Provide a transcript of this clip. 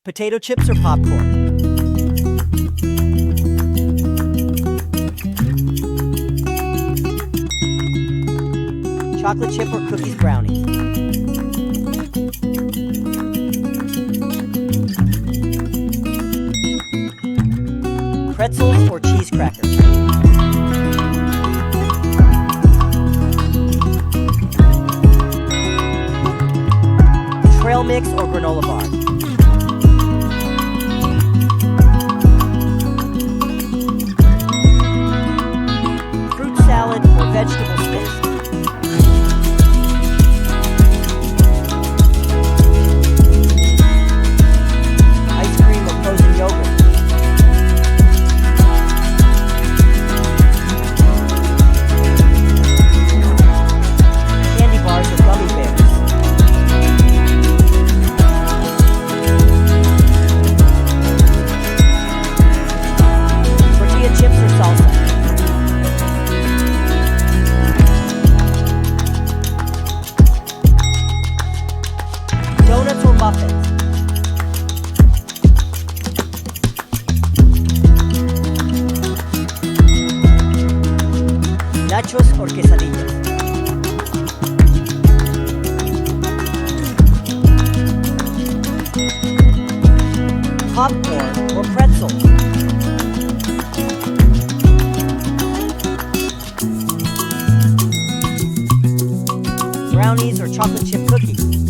Potato chips or popcorn? Chocolate chip or cookies brownies? Pretzels or cheese crackers? Trail mix or granola bars? Fruit salad or vegetable sticks? Ice cream or frozen yogurt? Candy bars or gummy bears? Tortilla chips or salsa? Donuts or muffins? Nachos or quesadillas? Popcorn or pretzel? Brownies or chocolate chip cookies?